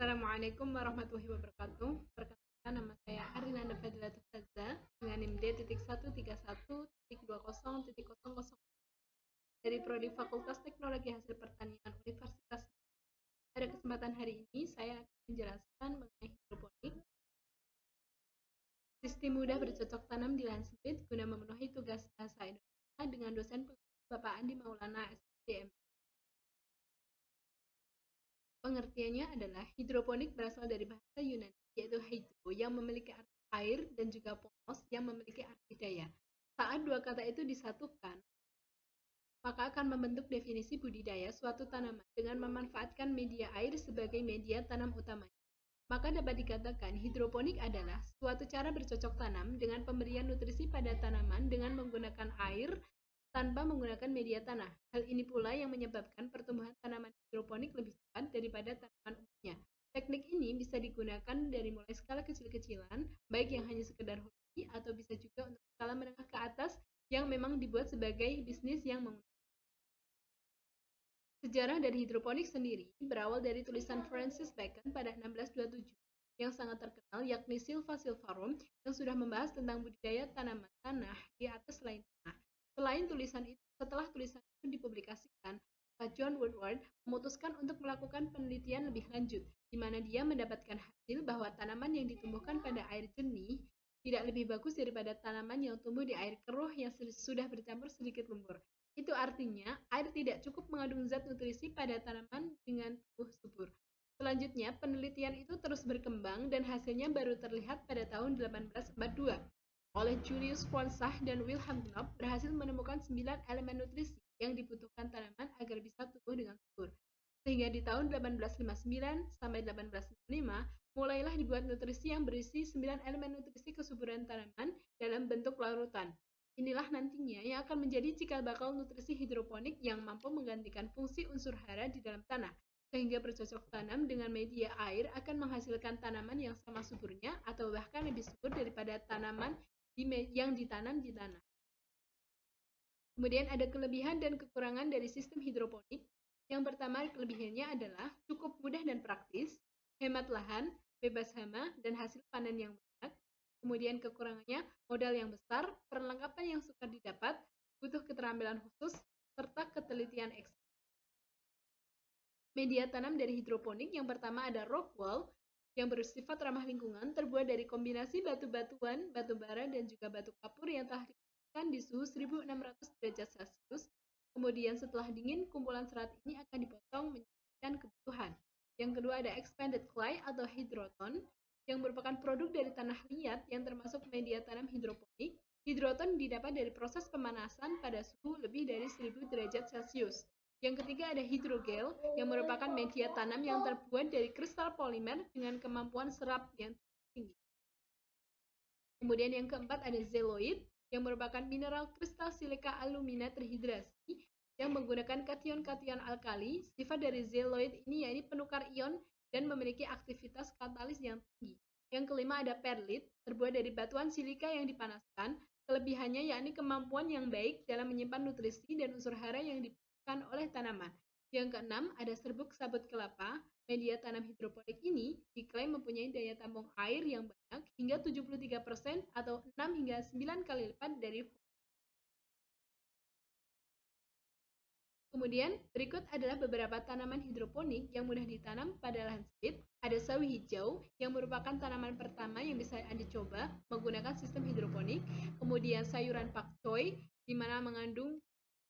Assalamualaikum warahmatullahi wabarakatuh. Perkenalkan, nama saya Arinanda Fadila Tufazza dengan NIM D.113.20.00 dari Prodi Fakultas Teknologi Hasil Pertanian Universitas. Pada kesempatan hari ini saya akan menjelaskan mengenai hidroponik, sistem mudah bercocok tanam di lahan sempit guna memenuhi tugas bahasa Indonesia dengan dosen Bapak Andi Maulana SDM. Pengertiannya adalah hidroponik berasal dari bahasa Yunani, yaitu hydro yang memiliki arti air dan juga ponos yang memiliki arti daya. Saat dua kata itu disatukan, maka akan membentuk definisi budidaya suatu tanaman dengan memanfaatkan media air sebagai media tanam utamanya. Maka dapat dikatakan hidroponik adalah suatu cara bercocok tanam dengan pemberian nutrisi pada tanaman dengan menggunakan air tanpa menggunakan media tanah. Hal ini pula yang menyebabkan pertumbuhan tanaman hidroponik lebih cepat daripada tanaman umumnya. Teknik ini bisa digunakan dari mulai skala kecil-kecilan, baik yang hanya sekedar hobi, atau bisa juga untuk skala menengah ke atas yang memang dibuat sebagai bisnis yang menggunakan. Sejarah dari hidroponik sendiri berawal dari tulisan Francis Bacon pada 1627 yang sangat terkenal, yakni Silva Silvarum, yang sudah membahas tentang budidaya tanaman tanah di atas selain tanah. Setelah tulisan itu dipublikasikan, Pak John Woodward memutuskan untuk melakukan penelitian lebih lanjut, di mana dia mendapatkan hasil bahwa tanaman yang ditumbuhkan pada air jernih tidak lebih bagus daripada tanaman yang tumbuh di air keruh yang sudah bercampur sedikit lumpur. Itu artinya, air tidak cukup mengandung zat nutrisi pada tanaman dengan tumbuh subur. Selanjutnya, penelitian itu terus berkembang dan hasilnya baru terlihat pada tahun 1842 oleh Julius von Sach dan Wilhelm Knopf berhasil menemukan 9 elemen nutrisi yang dibutuhkan tanaman agar bisa tumbuh dengan subur. Sehingga di tahun 1859 sampai 1865 mulailah dibuat nutrisi yang berisi 9 elemen nutrisi kesuburan tanaman dalam bentuk larutan. Inilah nantinya yang akan menjadi cikal bakal nutrisi hidroponik yang mampu menggantikan fungsi unsur hara di dalam tanah, sehingga bercocok tanam dengan media air akan menghasilkan tanaman yang sama suburnya atau bahkan lebih subur daripada tanaman yang ditanam di tanah. Kemudian ada kelebihan dan kekurangan dari sistem hidroponik. Yang pertama, kelebihannya adalah cukup mudah dan praktis, hemat lahan, bebas hama, dan hasil panen yang banyak. Kemudian kekurangannya, modal yang besar, perlengkapan yang sukar didapat, butuh keterampilan khusus, serta ketelitian ekstrim. Media tanam dari hidroponik yang pertama ada rock wool, yang bersifat ramah lingkungan, terbuat dari kombinasi batu-batuan, batu bara, dan juga batu kapur yang telah diproseskan di suhu 1600 derajat Celcius. Kemudian setelah dingin, kumpulan serat ini akan dipotong menyesuaikan kebutuhan. Yang kedua ada expanded clay atau hidroton, yang merupakan produk dari tanah liat yang termasuk media tanam hidroponik. Hidroton didapat dari proses pemanasan pada suhu lebih dari 1000 derajat Celcius. Yang ketiga ada hidrogel, yang merupakan media tanam yang terbuat dari kristal polimer dengan kemampuan serap yang tinggi. Kemudian yang keempat ada zeoloid, yang merupakan mineral kristal silika alumina terhidrasi yang menggunakan kation-kation alkali. Sifat dari zeoloid ini yakni penukar ion dan memiliki aktivitas katalis yang tinggi. Yang kelima ada perlit, terbuat dari batuan silika yang dipanaskan. Kelebihannya yakni kemampuan yang baik dalam menyimpan nutrisi dan unsur hara yang dibutuhkan oleh tanaman. Yang keenam ada serbuk sabut kelapa. Media tanam hidroponik ini diklaim mempunyai daya tampung air yang banyak hingga 73% atau 6 hingga 9 kali lipat dari. Kemudian berikut adalah beberapa tanaman hidroponik yang mudah ditanam pada lahan sempit. Ada sawi hijau yang merupakan tanaman pertama yang bisa Anda coba menggunakan sistem hidroponik. Kemudian sayuran pakcoy di mana mengandung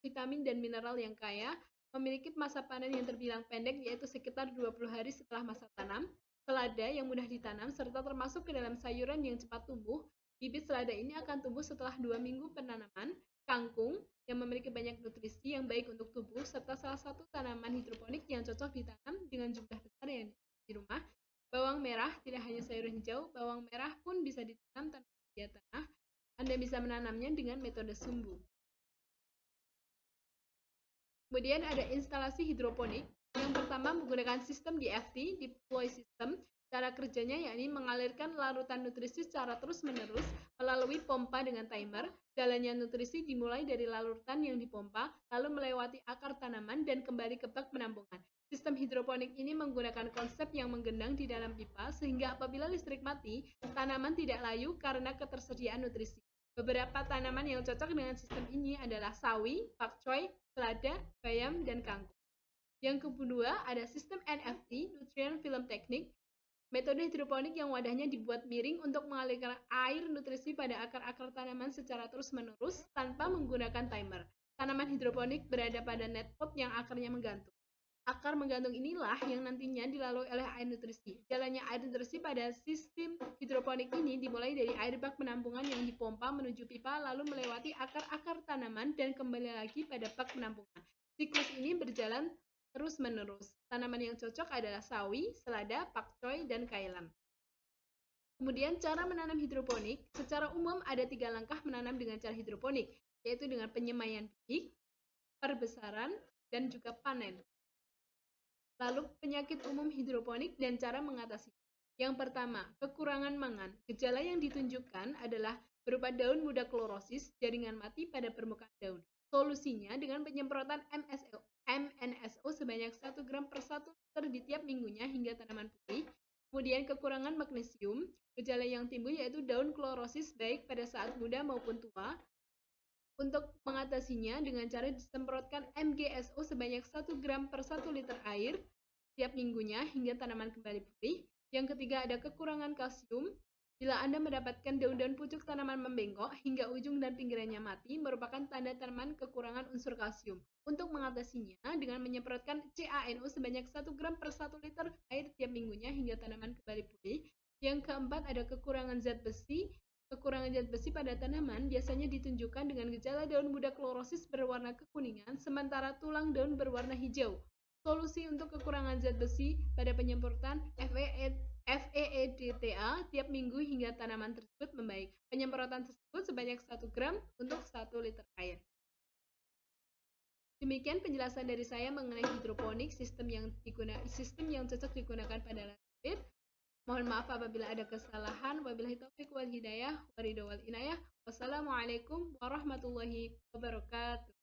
vitamin dan mineral yang kaya, memiliki masa panen yang terbilang pendek yaitu sekitar 20 hari setelah masa tanam. Selada yang mudah ditanam serta termasuk ke dalam sayuran yang cepat tumbuh. Bibit selada ini akan tumbuh setelah 2 minggu penanaman. Kangkung yang memiliki banyak nutrisi yang baik untuk tubuh, serta salah satu tanaman hidroponik yang cocok ditanam dengan jumlah besar yang di rumah. Bawang merah, tidak hanya sayuran hijau, bawang merah pun bisa ditanam tanpa media tanah. Anda bisa menanamnya dengan metode sumbu. Kemudian ada instalasi hidroponik. Yang pertama menggunakan sistem DFT, deploy system. Cara kerjanya yakni mengalirkan larutan nutrisi secara terus-menerus melalui pompa dengan timer. Jalannya nutrisi dimulai dari larutan yang dipompa, lalu melewati akar tanaman dan kembali ke bak penampungan. Sistem hidroponik ini menggunakan konsep yang menggendang di dalam pipa sehingga apabila listrik mati, tanaman tidak layu karena ketersediaan nutrisi. Beberapa tanaman yang cocok dengan sistem ini adalah sawi, pakcoy, selada, bayam, dan kangkung. Yang kedua ada sistem NFT, Nutrient Film Technique. Metode hidroponik yang wadahnya dibuat miring untuk mengalirkan air nutrisi pada akar-akar tanaman secara terus-menerus tanpa menggunakan timer. Tanaman hidroponik berada pada net pot yang akarnya menggantung. Akar menggantung inilah yang nantinya dilalui oleh air nutrisi. Jalannya air nutrisi pada sistem hidroponik ini dimulai dari air bak penampungan yang dipompa menuju pipa lalu melewati akar-akar tanaman dan kembali lagi pada bak penampungan. Siklus ini berjalan terus-menerus. Tanaman yang cocok adalah sawi, selada, pakcoy, dan kailan. Kemudian cara menanam hidroponik, secara umum ada 3 langkah menanam dengan cara hidroponik, yaitu dengan penyemaian bibit, perbesaran, dan juga panen. Lalu penyakit umum hidroponik dan cara mengatasi. Yang pertama, kekurangan mangan. Gejala yang ditunjukkan adalah berupa daun muda klorosis, jaringan mati pada permukaan daun. Solusinya dengan penyemprotan MNSO sebanyak 1 gram per 1 liter di tiap minggunya hingga tanaman pulih. Kemudian kekurangan magnesium. Gejala yang timbul yaitu daun klorosis baik pada saat muda maupun tua. Untuk mengatasinya dengan cara disemprotkan MgSO sebanyak 1 gram per 1 liter air tiap minggunya hingga tanaman kembali pulih. Yang ketiga ada kekurangan kalsium. Bila Anda mendapatkan daun-daun pucuk tanaman membengkok hingga ujung dan pinggirannya mati, merupakan tanda tanaman kekurangan unsur kalsium. Untuk mengatasinya dengan menyemprotkan CaNO sebanyak 1 gram per 1 liter air tiap minggunya hingga tanaman kembali pulih. Yang keempat ada kekurangan zat besi. Kekurangan zat besi pada tanaman biasanya ditunjukkan dengan gejala daun muda klorosis berwarna kekuningan, sementara tulang daun berwarna hijau. Solusi untuk kekurangan zat besi pada penyemprotan FEEDTA tiap minggu hingga tanaman tersebut membaik. Penyemprotan tersebut sebanyak 1 gram untuk 1 liter air. Demikian penjelasan dari saya mengenai hidroponik, sistem yang cocok digunakan pada lahan. Mohon maaf apabila ada kesalahan. Wabillahi taufiq wal hidayah. Waridho wal inayah. Wassalamualaikum warahmatullahi wabarakatuh.